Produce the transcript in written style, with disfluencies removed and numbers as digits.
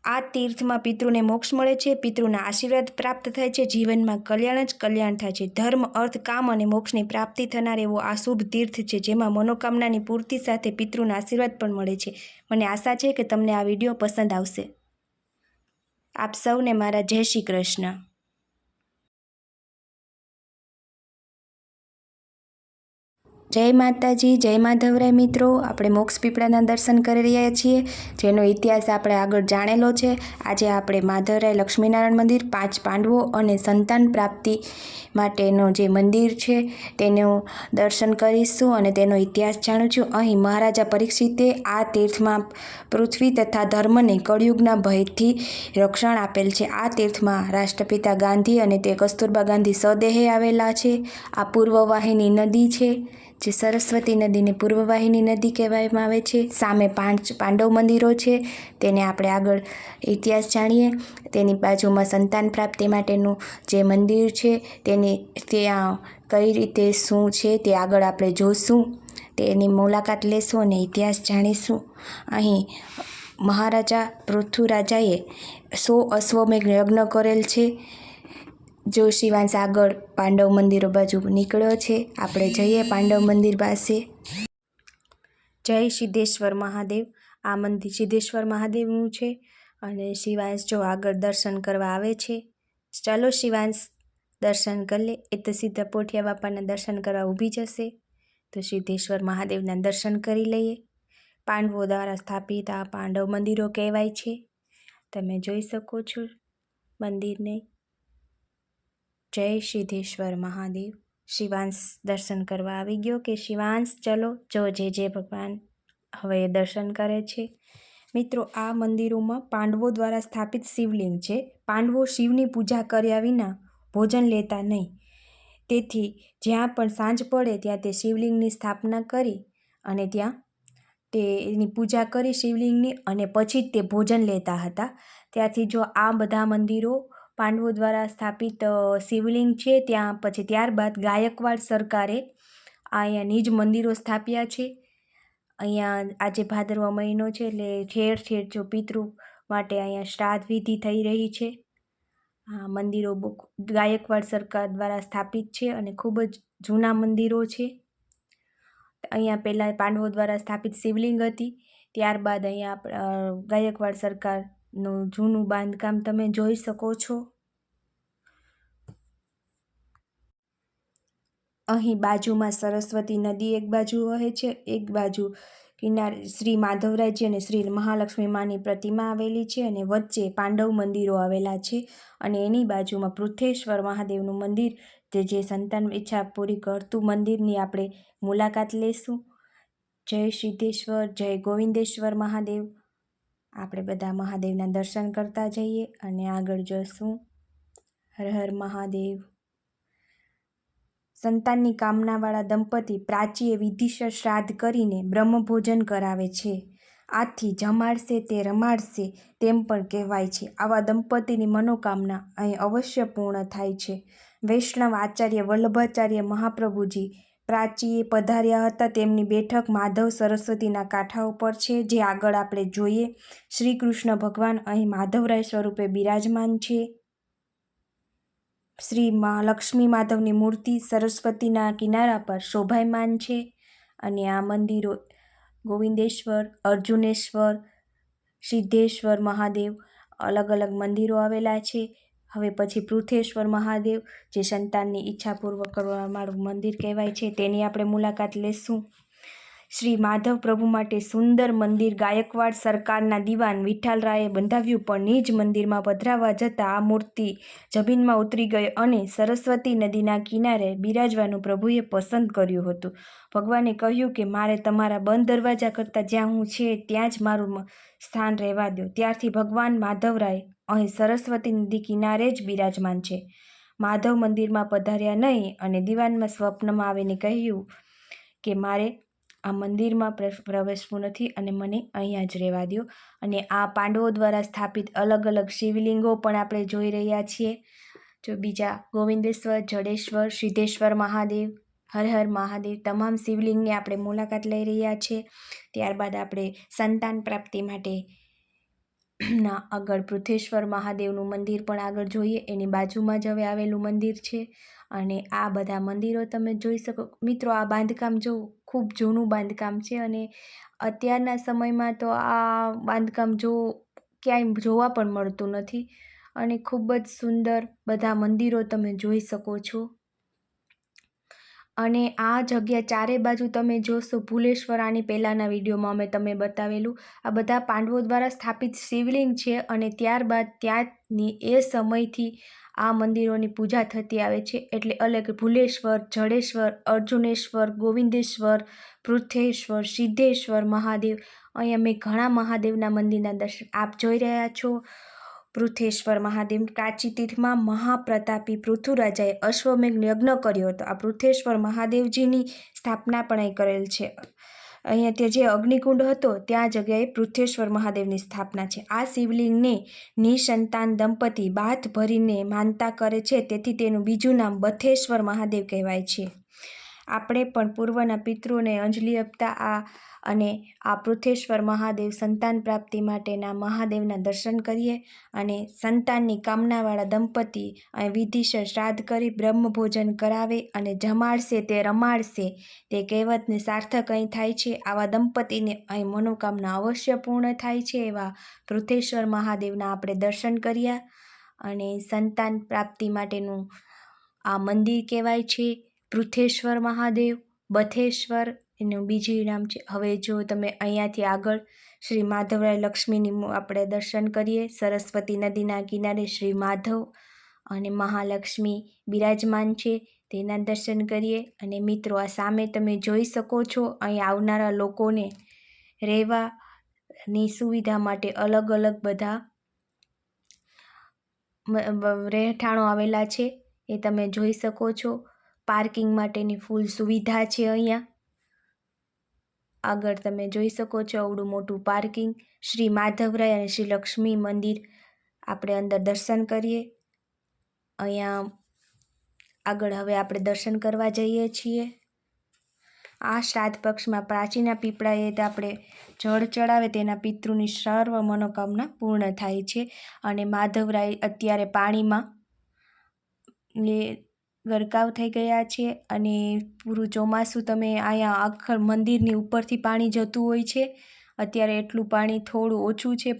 આ તીર્થમાં પિતૃને મોક્ષ મળે છે, પિતૃના આશીર્વાદ પ્રાપ્ત થાય છે, જીવનમાં કલ્યાણ જ કલ્યાણ થાય છે। ધર્મ, અર્થ, કામ અને મોક્ષની પ્રાપ્તિ થનાર એવો આ શુભ તીર્થ છે, જેમાં મનોકામનાની પૂર્તિ સાથે પિતૃના આશીર્વાદ પણ મળે છે। મને આશા છે કે તમને આ વિડીયો પસંદ આવશે। આપ સૌને મારા જય શ્રી કૃષ્ણ। જય માતાજી, જય માધવરાય મિત્રો। આપણે મોક્ષ પીપળાના દર્શન કરી રહ્યા છીએ, જેનો ઇતિહાસ આપણે આગળ જાણેલો છે। આજે આપણે માધવરાય લક્ષ્મીનારાયણ મંદિર, 5 પાંડવો અને સંતાન પ્રાપ્તિ માટેનો જે મંદિર છે તેનું દર્શન કરીશું અને તેનો ઇતિહાસ જાણીશું। અહીં મહારાજા પરીક્ષિતે આ તીર્થમાં પૃથ્વી તથા ધર્મને કળયુગના ભયથી રક્ષણ આપેલ છે। આ તીર્થમાં રાષ્ટ્રપિતા ગાંધી અને તે કસ્તુરબા ગાંધી સદેહે આવેલા છે। આ પૂર્વવાહિની નદી છે, જે સરસ્વતી નદીને પૂર્વવાહિની નદી કહેવામાં આવે છે। સામે 5 પાંડવ મંદિરો છે, તેને આપણે આગળ ઇતિહાસ જાણીએ। તેની બાજુમાં સંતાન પ્રાપ્તિ માટેનું જે મંદિર છે ત્યાં કઈ રીતે શું છે તે આગળ આપણે જોઈશું, તેની મુલાકાત લેશું અને ઇતિહાસ જાણીશું। અહીં મહારાજા પૃથ્વીરાજાએ 100 અશ્વમેઘ યજ્ઞ કરેલ છે। જો શિવાંશ આગળ પાંડવ મંદિરો બાજુ નીકળ્યો છે, આપણે જઈએ પાંડવ મંદિર પાસે। જય સિદ્ધેશ્વર મહાદેવ। આ મંદિર સિદ્ધેશ્વર મહાદેવનું છે અને શિવાંશ જો આગળ દર્શન કરવા આવે છે। ચાલો શિવાંશ દર્શન કરી લે। એ તો સીધા પોઠિયા બાપાના દર્શન કરવા ઊભી જશે, તો સિદ્ધેશ્વર મહાદેવના દર્શન કરી લઈએ। પાંડવો દ્વારા સ્થાપિત આ પાંડવ મંદિરો કહેવાય છે। તમે જોઈ શકો છો મંદિરને। જય સિદ્ધેશ્વર મહાદેવ। શિવાંશ દર્શન કરવા આવી ગયો કે શિવાંશ? ચલો જો જે ભગવાન હવે દર્શન કરે છે। મિત્રો, આ મંદિરોમાં પાંડવો દ્વારા સ્થાપિત શિવલિંગ છે। પાંડવો શિવની પૂજા કર્યા વિના ભોજન લેતા નહીં, તેથી જ્યાં પણ સાંજ પડે ત્યાં તે શિવલિંગની સ્થાપના કરી અને ત્યાં તેની પૂજા કરી શિવલિંગની, અને પછી જ તે ભોજન લેતા હતા। ત્યારથી જો આ બધા મંદિરો પાંડવો દ્વારા સ્થાપિત શિવલિંગ છે, ત્યારબાદ ગાયકવાડ સરકારે અહીંયા નિજ મંદિરો સ્થાપ્યા છે। અહીંયા આજે ભાદરવા મહિનો છે એટલે ઠેર ઠેર જો પિતૃ માટે અહીંયા શ્રાદ્ધ વિધિ થઈ રહી છે। આ મંદિરો ગાયકવાડ સરકાર દ્વારા સ્થાપિત છે અને ખૂબ જ જૂના મંદિરો છે। અહીંયા પહેલાં પાંડવો દ્વારા સ્થાપિત શિવલિંગ હતી, ત્યારબાદ અહીંયા ગાયકવાડ સરકારનું જૂનું બાંધકામ તમે જોઈ શકો છો। અહીં બાજુમાં સરસ્વતી નદી એક બાજુ વહે છે, એક બાજુ કિનારે શ્રી માધવરાયજી અને શ્રી મહાલક્ષ્મી માની પ્રતિમા આવેલી છે અને વચ્ચે પાંડવ મંદિરો આવેલા છે। અને એની બાજુમાં પૃથ્વેશ્વર મહાદેવનું મંદિર, જે સંતાન ઈચ્છા પૂરી કરતું મંદિરની આપણે મુલાકાત લેશું। જય સિદ્ધેશ્વર, જય ગોવિંદેશ્વર મહાદેવ। આપણે બધા મહાદેવના દર્શન કરતા જઈએ અને આગળ જશું। હર હર મહાદેવ। સંતાનની કામનાવાળા દંપતી પ્રાચીએ વિધિસર શ્રાદ્ધ કરીને બ્રહ્મભોજન કરાવે છે। આથી જમાડશે તે રમાડશે તેમ પણ કહેવાય છે। આવા દંપતીની મનોકામના અહીં અવશ્ય પૂર્ણ થાય છે। વૈષ્ણવ આચાર્ય વલ્લભાચાર્ય મહાપ્રભુજી પ્રાચીએ પધાર્યા હતા। તેમની બેઠક માધવ સરસ્વતીના કાંઠા ઉપર છે, જે આગળ આપણે જોઈએ। શ્રી કૃષ્ણ ભગવાન અહીં માધવરાય સ્વરૂપે બિરાજમાન છે। શ્રી લક્ષ્મી માધવની મૂર્તિ સરસ્વતીના કિનારા પર શોભાયમાન છે। અને આ મંદિરો ગોવિંદેશ્વર, અર્જુનેશ્વર, સિદ્ધેશ્વર મહાદેવ અલગ અલગ મંદિરો આવેલા છે। હવે પછી પૃથ્વેશ્વર મહાદેવ, જે સંતાનની ઈચ્છા પૂર્વક કરવાવાળું મંદિર કહેવાય છે, તેની આપણે મુલાકાત લેશું। શ્રી માધવ પ્રભુ માટે સુંદર મંદિર ગાયકવાડ સરકારના દિવાન વિઠ્ઠલરાયે બંધાવ્યું, પણ નિજ મંદિરમાં પધરાવવા જતાં આ મૂર્તિ જમીનમાં ઉતરી ગઈ અને સરસ્વતી નદીના કિનારે બિરાજવાનું પ્રભુએ પસંદ કર્યું હતું। ભગવાને કહ્યું કે મારે તમારા બંધ દરવાજા કરતાં જ્યાં હું છે ત્યાં જ મારું સ્થાન રહેવા દો। ત્યારથી ભગવાન માધવરાય અહીં સરસ્વતી નદી કિનારે જ બિરાજમાન છે। માધવ મંદિરમાં પધાર્યા નહીં અને દિવાનમાં સ્વપ્નમાં આવીને કહ્યું કે મારે આ મંદિરમાં પ્રવેશવું નથી અને મને અહીંયા જ રહેવા દો। અને આ પાંડવો દ્વારા સ્થાપિત અલગ અલગ શિવલિંગો પણ આપણે જોઈ રહ્યા છીએ। જો બીજા ગોવિંદેશ્વર, જડેશ્વર, સિદ્ધેશ્વર મહાદેવ, હર હર મહાદેવ તમામ શિવલિંગની આપણે મુલાકાત લઈ રહ્યા છીએ। ત્યારબાદ આપણે સંતાન પ્રાપ્તિ માટે મંદિરના આગળ પૃથ્વેશ્વર મહાદેવનું મંદિર પણ આગળ જોઈએ, એની બાજુમાં જ હવે આવેલું મંદિર છે. અને આ બધા મંદિરો તમે જોઈ શકો મિત્રો. આ બાંધકામ જો ખૂબ જૂનું બાંધકામ છે અને અત્યારના સમયમાં તો આ બાંધકામ ક્યાંય જોવા પણ મળતું નથી. અને ખૂબ જ સુંદર બધા મંદિરો તમે જોઈ શકો છો. અને આ જગ્યા ચારે બાજુ તમે જોશો ભુલેશ્વર, આની પહેલાંના વિડીયોમાં અમે તમે બતાવેલું, આ બધા પાંડવો દ્વારા સ્થાપિત શિવલિંગ છે. અને ત્યારબાદ ત્યાંની એ સમયથી આ મંદિરોની પૂજા થતી આવે છે. એટલે અલગ ભુલેશ્વર, જડેશ્વર, અર્જુનેશ્વર, ગોવિંદેશ્વર, પૃથ્વેશ્વર, સિદ્ધેશ્વર મહાદેવ. અહીંયા મેં ઘણા મહાદેવના મંદિરના દર્શન આપ જોઈ રહ્યા છો. પૃથ્વેશ્વર મહાદેવ કાચી તીર્થમાં મહાપ્રતાપી પૃથુરાજાએ અશ્વમેઘ યજ્ઞ કર્યો હતો. આ પૃથ્વેશ્વર મહાદેવજીની સ્થાપના પણ અહીં કરેલ છે. અહીંયા તે જે અગ્નિકુંડ હતો ત્યાં જગ્યાએ પૃથ્વેશ્વર મહાદેવની સ્થાપના છે. આ શિવલિંગને નિસંતાન દંપતી બાથ ભરીને માનતા કરે છે, તેથી તેનું બીજું નામ બથેશ્વર મહાદેવ કહેવાય છે. આપણે પણ પૂર્વના પિતૃઓને અંજલિ આપતા અને આ પૃથ્વેશ્વર મહાદેવ સંતાન પ્રાપ્તિ માટેના મહાદેવના દર્શન કરીએ. અને સંતાનની કામનાવાળા દંપતી અહીં વિધિસર શ્રાદ્ધ કરી બ્રહ્મભોજન કરાવે અને જમાડશે તે રમાડશે તે કહેવતને સાર્થક અહીં થાય છે. આવા દંપતીને અહીં મનોકામના અવશ્ય પૂર્ણ થાય છે. એવા પૃથ્વેશ્વર મહાદેવના આપણે દર્શન કર્યા. અને સંતાન પ્રાપ્તિ માટેનું આ મંદિર કહેવાય છે પૃથ્વેશ્વર મહાદેવ. બથેશ્વર એનું બીજું નામ છે. હવે જો તમે અહીંયાથી આગળ શ્રી માધવરાય લક્ષ્મીની આપણે દર્શન કરીએ. સરસ્વતી નદીના કિનારે શ્રી માધવ અને મહાલક્ષ્મી બિરાજમાન છે, તેના દર્શન કરીએ. અને મિત્રો આ સામે તમે જોઈ શકો છો, અહીં આવનારા લોકોને રહેવાની સુવિધા માટે અલગ અલગ બધા રહેઠાણો આવેલા છે, એ તમે જોઈ શકો છો. પાર્કિંગ માટેની ફૂલ સુવિધા છે. અહીંયા આગળ તમે જોઈ શકો છો અવડું મોટું પાર્કિંગ. શ્રી માધવરાય અને શ્રી લક્ષ્મી મંદિર આપણે અંદર દર્શન કરીએ. અહીંયા આગળ હવે આપણે દર્શન કરવા જઈએ છીએ. આ શ્રાદ્ધ પક્ષમાં પ્રાચીના પીપળાએ આપણે જળ ચડાવે તેના પિતૃની સર્વ મનોકામના પૂર્ણ થાય છે. અને માધવરાય અત્યારે પાણીમાં ગરકાવ થઈ ગયા છે. અને પૂરું ચોમાસું તમે અહીંયા આખા મંદિરની ઉપરથી પાણી જતું હોય છે. અત્યારે એટલું પાણી થોડું ઓછું છે.